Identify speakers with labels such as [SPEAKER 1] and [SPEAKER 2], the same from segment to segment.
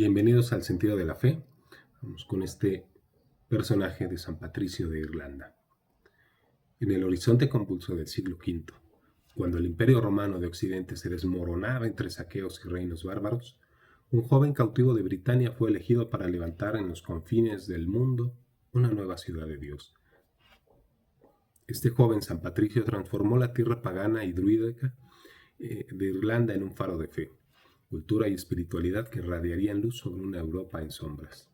[SPEAKER 1] Bienvenidos al Sentido de la Fe. Vamos con este personaje de San Patricio de Irlanda. En el horizonte convulso del siglo V, cuando el Imperio Romano de Occidente se desmoronaba entre saqueos y reinos bárbaros, un joven cautivo de Britania fue elegido para levantar en los confines del mundo una nueva ciudad de Dios. Este joven San Patricio transformó la tierra pagana y druídica de Irlanda en un faro de fe, cultura y espiritualidad que radiarían luz sobre una Europa en sombras.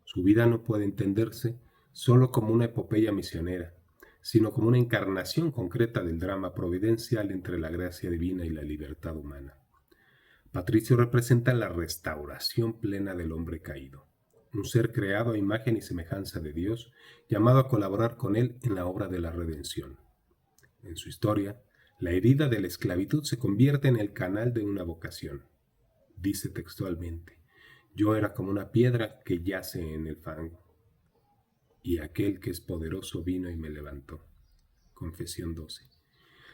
[SPEAKER 1] Su vida no puede entenderse solo como una epopeya misionera, sino como una encarnación concreta del drama providencial entre la gracia divina y la libertad humana. Patricio representa la restauración plena del hombre caído, un ser creado a imagen y semejanza de Dios, llamado a colaborar con él en la obra de la redención. En su historia, la herida de la esclavitud se convierte en el canal de una vocación. Dice textualmente: yo era como una piedra que yace en el fango, y aquel que es poderoso vino y me levantó. Confesión 12.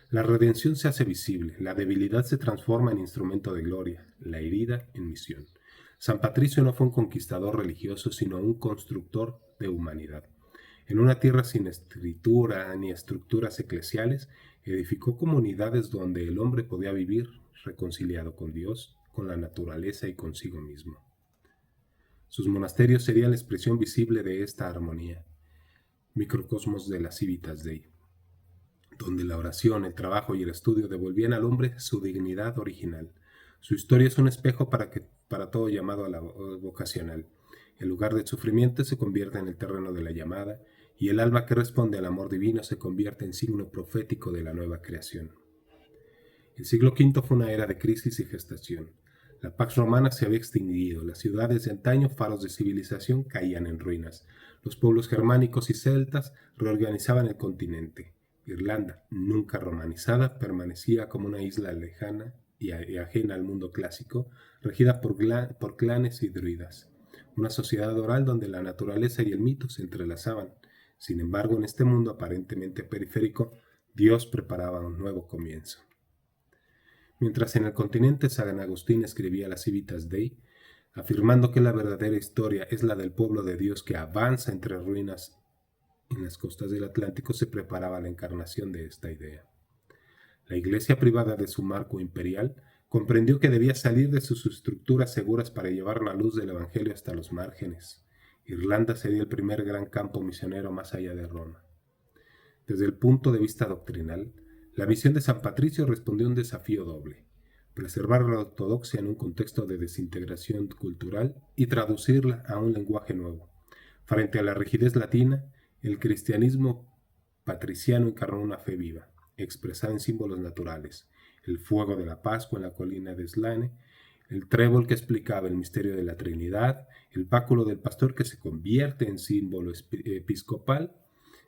[SPEAKER 1] La redención se hace visible, la debilidad se transforma en instrumento de gloria, la herida en misión. San Patricio no fue un conquistador religioso, sino un constructor de humanidad. En una tierra sin escritura ni estructuras eclesiales, edificó comunidades donde el hombre podía vivir reconciliado con Dios, con la naturaleza y consigo mismo. Sus monasterios serían la expresión visible de esta armonía, microcosmos de la Civitas Dei, donde la oración, el trabajo y el estudio devolvían al hombre su dignidad original. Su historia es un espejo para todo llamado a la vocacional. El lugar del sufrimiento se convierte en el terreno de la llamada, y el alma que responde al amor divino se convierte en signo profético de la nueva creación. El siglo V fue una era de crisis y gestación. La Pax Romana se había extinguido, las ciudades de antaño, faros de civilización, caían en ruinas. Los pueblos germánicos y celtas reorganizaban el continente. Irlanda, nunca romanizada, permanecía como una isla lejana y ajena al mundo clásico, regida por clanes y druidas. Una sociedad oral donde la naturaleza y el mito se entrelazaban. Sin embargo, en este mundo aparentemente periférico, Dios preparaba un nuevo comienzo. Mientras en el continente San Agustín escribía las Civitas Dei, afirmando que la verdadera historia es la del pueblo de Dios que avanza entre ruinas en las costas del Atlántico, se preparaba la encarnación de esta idea. La iglesia, privada de su marco imperial, comprendió que debía salir de sus estructuras seguras para llevar la luz del Evangelio hasta los márgenes. Irlanda sería el primer gran campo misionero más allá de Roma. Desde el punto de vista doctrinal, la misión de San Patricio respondió a un desafío doble: preservar la ortodoxia en un contexto de desintegración cultural y traducirla a un lenguaje nuevo. Frente a la rigidez latina, el cristianismo patriciano encarnó una fe viva, expresada en símbolos naturales: el fuego de la Pascua en la colina de Slane, el trébol que explicaba el misterio de la Trinidad, el báculo del pastor que se convierte en símbolo episcopal,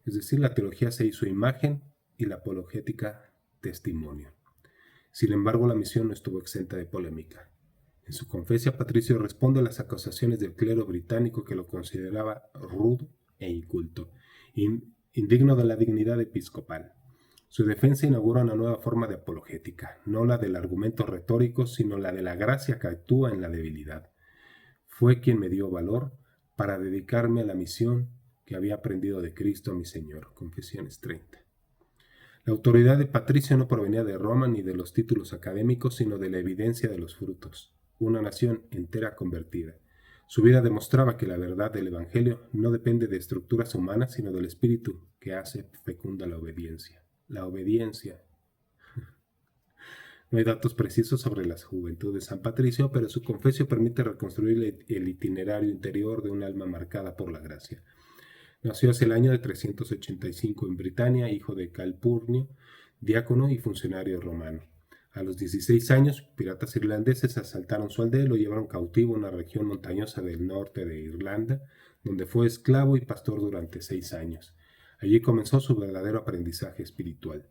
[SPEAKER 1] es decir, la teología se hizo imagen y la apologética testimonio. Sin embargo, la misión no estuvo exenta de polémica. En su confesia, Patricio responde a las acusaciones del clero británico, que lo consideraba rudo e inculto, indigno de la dignidad episcopal. Su defensa inaugura una nueva forma de apologética, no la del argumento retórico, sino la de la gracia que actúa en la debilidad. Fue quien me dio valor para dedicarme a la misión que había aprendido de Cristo mi Señor. Confesiones 30. La autoridad de Patricio no provenía de Roma ni de los títulos académicos, sino de la evidencia de los frutos. Una nación entera convertida. Su vida demostraba que la verdad del Evangelio no depende de estructuras humanas, sino del Espíritu que hace fecunda la obediencia. La obediencia. No hay datos precisos sobre la juventud de San Patricio, pero su confesio permite reconstruir el itinerario interior de un alma marcada por la gracia. Nació hacia el año de 385 en Britania, hijo de Calpurnio, diácono y funcionario romano. A los 16 años, piratas irlandeses asaltaron su aldea y lo llevaron cautivo a una región montañosa del norte de Irlanda, donde fue esclavo y pastor durante 6 años. Allí comenzó su verdadero aprendizaje espiritual.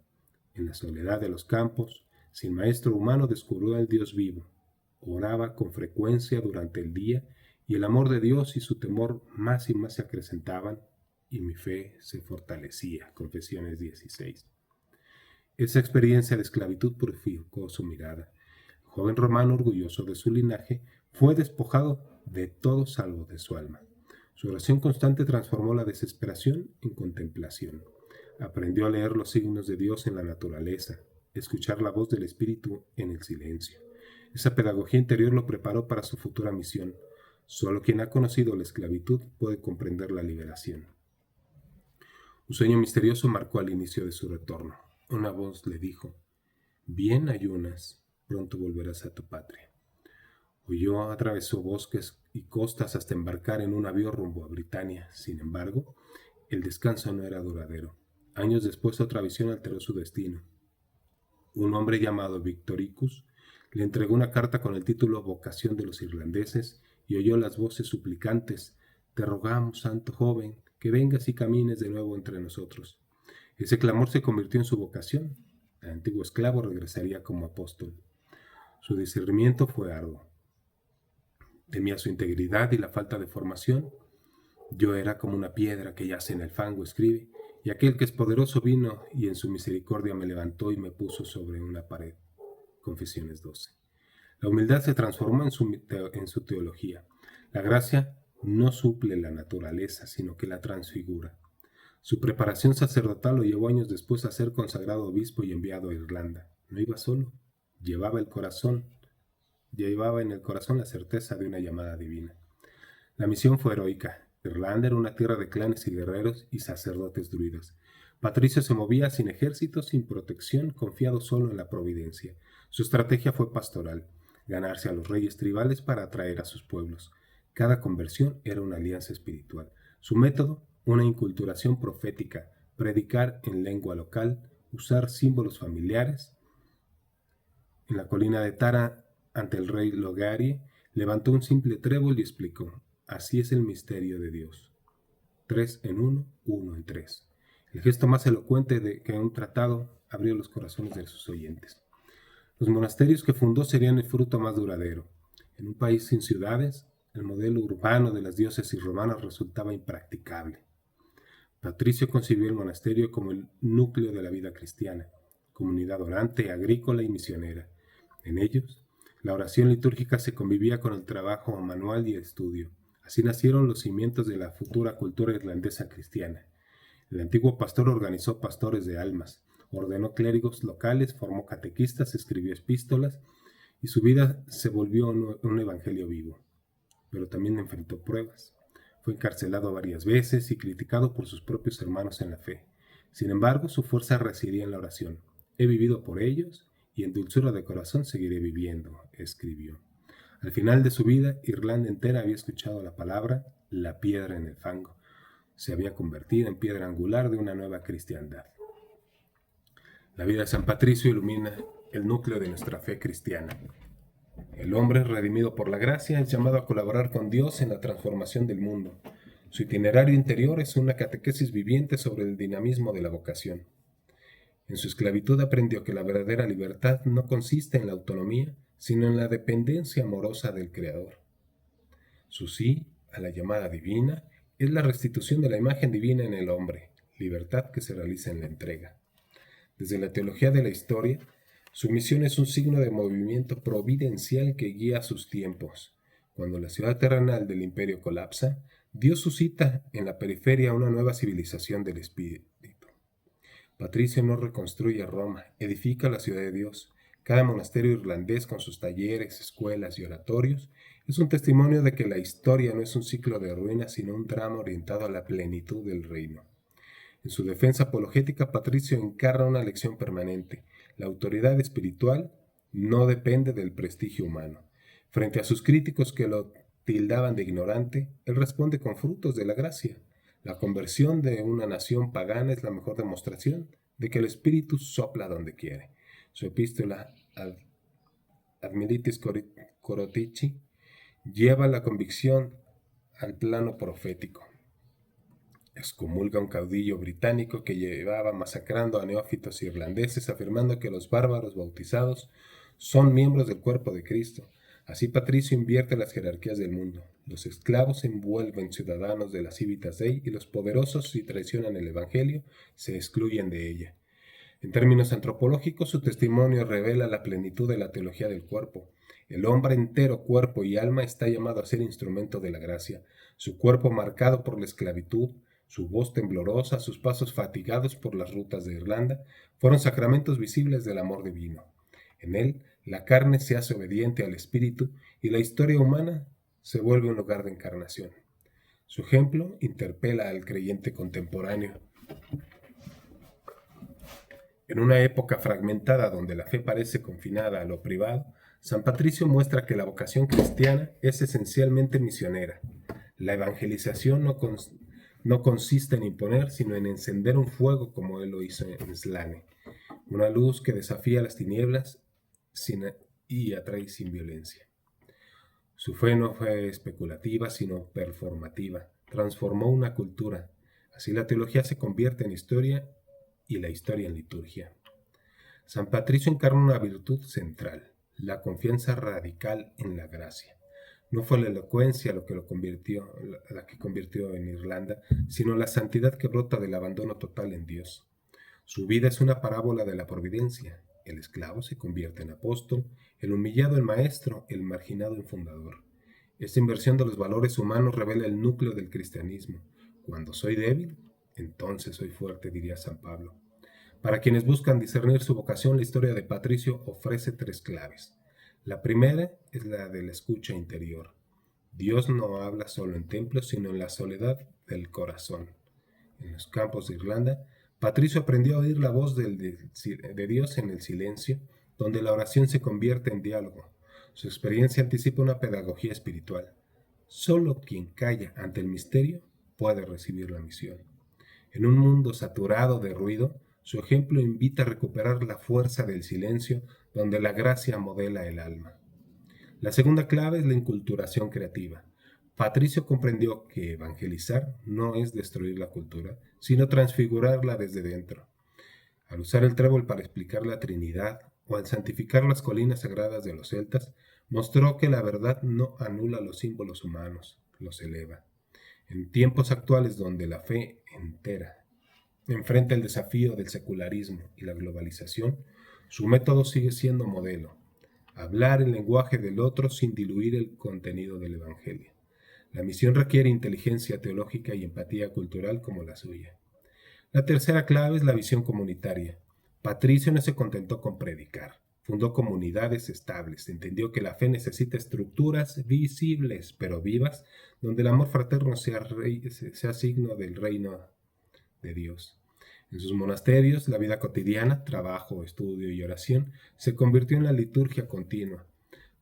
[SPEAKER 1] En la soledad de los campos, sin maestro humano, descubrió al Dios vivo. Oraba con frecuencia durante el día, y el amor de Dios y su temor más y más se acrecentaban, y mi fe se fortalecía. Confesiones 16. Esa experiencia de esclavitud purificó su mirada. El joven romano, orgulloso de su linaje, fue despojado de todo salvo de su alma. Su oración constante transformó la desesperación en contemplación. Aprendió a leer los signos de Dios en la naturaleza, escuchar la voz del Espíritu en el silencio. Esa pedagogía interior lo preparó para su futura misión. Solo quien ha conocido la esclavitud puede comprender la liberación. Un sueño misterioso marcó al inicio de su retorno. Una voz le dijo: «Bien ayunas, pronto volverás a tu patria». Huyó, atravesó bosques y costas hasta embarcar en un avión rumbo a Britania. Sin embargo, el descanso no era duradero. Años después, otra visión alteró su destino. Un hombre llamado Victoricus le entregó una carta con el título «Vocación de los irlandeses» y oyó las voces suplicantes: «Te rogamos, santo joven, que vengas y camines de nuevo entre nosotros». Ese clamor se convirtió en su vocación. El antiguo esclavo regresaría como apóstol. Su discernimiento fue arduo. Temía su integridad y la falta de formación. «Yo era como una piedra que yace en el fango», escribe, «y aquel que es poderoso vino y en su misericordia me levantó y me puso sobre una pared». Confesiones 12. La humildad se transformó en su teología. La gracia no suple la naturaleza, sino que la transfigura. Su preparación sacerdotal lo llevó años después a ser consagrado obispo y enviado a Irlanda. No iba solo, llevaba en el corazón la certeza de una llamada divina. La misión fue heroica. Irlanda era una tierra de clanes y guerreros y sacerdotes druidas. Patricio se movía sin ejército, sin protección, confiado solo en la providencia. Su estrategia fue pastoral: ganarse a los reyes tribales para atraer a sus pueblos. Cada conversión era una alianza espiritual. Su método: una inculturación profética, predicar en lengua local, usar símbolos familiares. En la colina de Tara, ante el rey Logarie, levantó un simple trébol y explicó: «Así es el misterio de Dios. 3 en 1, 1 en 3». El gesto más elocuente que un tratado abrió los corazones de sus oyentes. Los monasterios que fundó serían el fruto más duradero. En un país sin ciudades, el modelo urbano de las diócesis romanas resultaba impracticable. Patricio concibió el monasterio como el núcleo de la vida cristiana, comunidad orante, agrícola y misionera. En ellos, la oración litúrgica se convivía con el trabajo manual y el estudio. Así nacieron los cimientos de la futura cultura irlandesa cristiana. El antiguo pastor organizó pastores de almas, ordenó clérigos locales, formó catequistas, escribió epístolas, y su vida se volvió un evangelio vivo. Pero también enfrentó pruebas. Fue encarcelado varias veces y criticado por sus propios hermanos en la fe. Sin embargo, su fuerza residía en la oración. «He vivido por ellos y en dulzura de corazón seguiré viviendo», escribió. Al final de su vida, Irlanda entera había escuchado la palabra «la piedra en el fango». Se había convertido en piedra angular de una nueva cristiandad. La vida de San Patricio ilumina el núcleo de nuestra fe cristiana. El hombre, redimido por la gracia, es llamado a colaborar con Dios en la transformación del mundo. Su itinerario interior es una catequesis viviente sobre el dinamismo de la vocación. En su esclavitud aprendió que la verdadera libertad no consiste en la autonomía, sino en la dependencia amorosa del Creador. Su sí a la llamada divina es la restitución de la imagen divina en el hombre, libertad que se realiza en la entrega. Desde la teología de la historia, su misión es un signo de movimiento providencial que guía sus tiempos. Cuando la ciudad terrenal del imperio colapsa, Dios suscita en la periferia una nueva civilización del espíritu. Patricio no reconstruye Roma, edifica la ciudad de Dios. Cada monasterio irlandés, con sus talleres, escuelas y oratorios, es un testimonio de que la historia no es un ciclo de ruinas, sino un drama orientado a la plenitud del reino. En su defensa apologética, Patricio encarna una lección permanente: la autoridad espiritual no depende del prestigio humano. Frente a sus críticos que lo tildaban de ignorante, él responde con frutos de la gracia. La conversión de una nación pagana es la mejor demostración de que el Espíritu sopla donde quiere. Su epístola Ad Militis Corotici lleva la convicción al plano profético. Excomulga a un caudillo británico que llevaba masacrando a neófitos irlandeses, afirmando que los bárbaros bautizados son miembros del cuerpo de Cristo. Así Patricio invierte las jerarquías del mundo. Los esclavos se envuelven ciudadanos de la Civitas Dei y los poderosos, si traicionan el Evangelio, se excluyen de ella. En términos antropológicos, su testimonio revela la plenitud de la teología del cuerpo. El hombre entero, cuerpo y alma, está llamado a ser instrumento de la gracia, su cuerpo marcado por la esclavitud, su voz temblorosa, sus pasos fatigados por las rutas de Irlanda, fueron sacramentos visibles del amor divino. En él, la carne se hace obediente al espíritu y la historia humana se vuelve un lugar de encarnación. Su ejemplo interpela al creyente contemporáneo. En una época fragmentada donde la fe parece confinada a lo privado, San Patricio muestra que la vocación cristiana es esencialmente misionera. La evangelización no consiste en imponer, sino en encender un fuego como él lo hizo en Slane, una luz que desafía las tinieblas y atrae sin violencia. Su fe no fue especulativa, sino performativa. Transformó una cultura. Así la teología se convierte en historia y la historia en liturgia. San Patricio encarna una virtud central, la confianza radical en la gracia. No fue la elocuencia la que convirtió en Irlanda, sino la santidad que brota del abandono total en Dios. Su vida es una parábola de la providencia. El esclavo se convierte en apóstol, el humillado en maestro, el marginado en fundador. Esta inversión de los valores humanos revela el núcleo del cristianismo. Cuando soy débil, entonces soy fuerte, diría San Pablo. Para quienes buscan discernir su vocación, la historia de Patricio ofrece 3 claves. La primera es la de la escucha interior. Dios no habla solo en templos, sino en la soledad del corazón. En los campos de Irlanda, Patricio aprendió a oír la voz de Dios en el silencio, donde la oración se convierte en diálogo. Su experiencia anticipa una pedagogía espiritual. Solo quien calla ante el misterio puede recibir la misión. En un mundo saturado de ruido, su ejemplo invita a recuperar la fuerza del silencio, donde la gracia modela el alma. La segunda clave es la inculturación creativa. Patricio comprendió que evangelizar no es destruir la cultura, sino transfigurarla desde dentro. Al usar el trébol para explicar la Trinidad o al santificar las colinas sagradas de los celtas, mostró que la verdad no anula los símbolos humanos, los eleva. En tiempos actuales donde la fe entera enfrenta el desafío del secularismo y la globalización, su método sigue siendo modelo: hablar el lenguaje del otro sin diluir el contenido del Evangelio. La misión requiere inteligencia teológica y empatía cultural como la suya. La tercera clave es la visión comunitaria. Patricio no se contentó con predicar. Fundó comunidades estables. Entendió que la fe necesita estructuras visibles, pero vivas, donde el amor fraterno sea signo del reino de Dios. En sus monasterios, la vida cotidiana, trabajo, estudio y oración, se convirtió en la liturgia continua.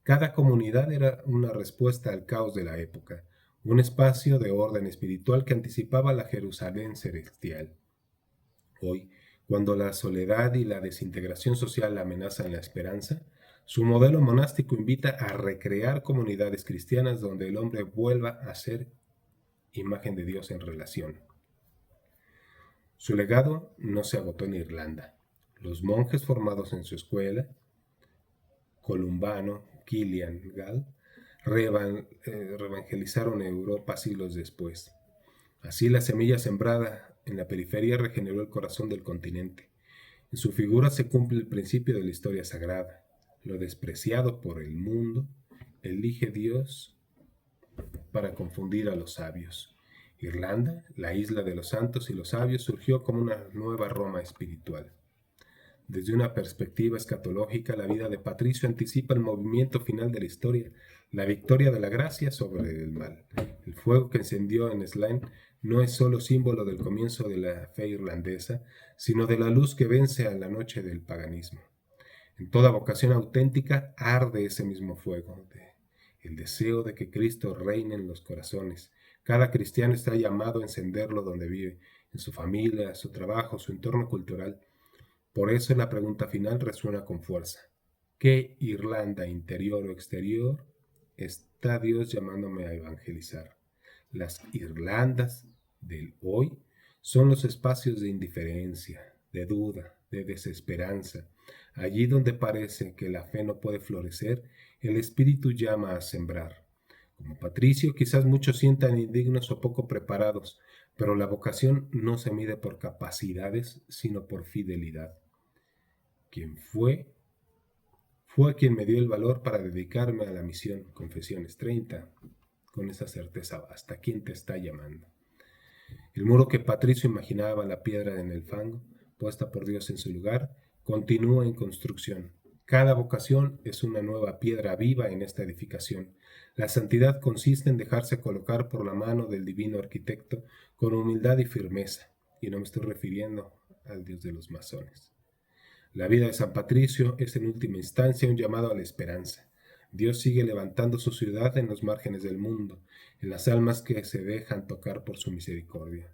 [SPEAKER 1] Cada comunidad era una respuesta al caos de la época, un espacio de orden espiritual que anticipaba la Jerusalén celestial. Hoy, cuando la soledad y la desintegración social amenazan la esperanza, su modelo monástico invita a recrear comunidades cristianas donde el hombre vuelva a ser imagen de Dios en relación. Su legado no se agotó en Irlanda. Los monjes formados en su escuela, Columbano, Kilian, Gall, reevangelizaron Europa siglos después. Así la semilla sembrada en la periferia regeneró el corazón del continente. En su figura se cumple el principio de la historia sagrada. Lo despreciado por el mundo elige Dios para confundir a los sabios. Irlanda, la isla de los santos y los sabios, surgió como una nueva Roma espiritual. Desde una perspectiva escatológica, la vida de Patricio anticipa el movimiento final de la historia, la victoria de la gracia sobre el mal. El fuego que encendió en Slane no es solo símbolo del comienzo de la fe irlandesa, sino de la luz que vence a la noche del paganismo. En toda vocación auténtica arde ese mismo fuego, el deseo de que Cristo reine en los corazones. Cada cristiano está llamado a encenderlo donde vive, en su familia, su trabajo, su entorno cultural. Por eso la pregunta final resuena con fuerza. ¿Qué Irlanda, interior o exterior, está Dios llamándome a evangelizar? Las Irlandas del hoy son los espacios de indiferencia, de duda, de desesperanza. Allí donde parece que la fe no puede florecer, el Espíritu llama a sembrar. Como Patricio, quizás muchos sientan indignos o poco preparados, pero la vocación no se mide por capacidades, sino por fidelidad. Quien fue Fue quien me dio el valor para dedicarme a la misión. Confesiones 30. Con esa certeza basta. ¿Quién te está llamando? El muro que Patricio imaginaba, la piedra en el fango, puesta por Dios en su lugar, continúa en construcción. Cada vocación es una nueva piedra viva en esta edificación. La santidad consiste en dejarse colocar por la mano del divino arquitecto con humildad y firmeza. Y no me estoy refiriendo al Dios de los masones. La vida de San Patricio es en última instancia un llamado a la esperanza. Dios sigue levantando su ciudad en los márgenes del mundo, en las almas que se dejan tocar por su misericordia.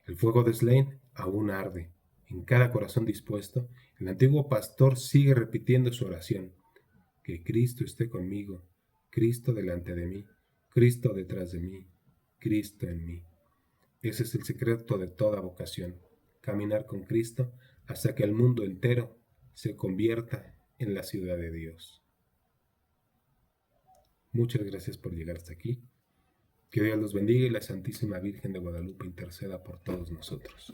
[SPEAKER 1] El fuego de Slane aún arde. En cada corazón dispuesto, el antiguo pastor sigue repitiendo su oración. Que Cristo esté conmigo, Cristo delante de mí, Cristo detrás de mí, Cristo en mí. Ese es el secreto de toda vocación, caminar con Cristo hasta que el mundo entero se convierta en la ciudad de Dios. Muchas gracias por llegar hasta aquí. Que Dios los bendiga y la Santísima Virgen de Guadalupe interceda por todos nosotros.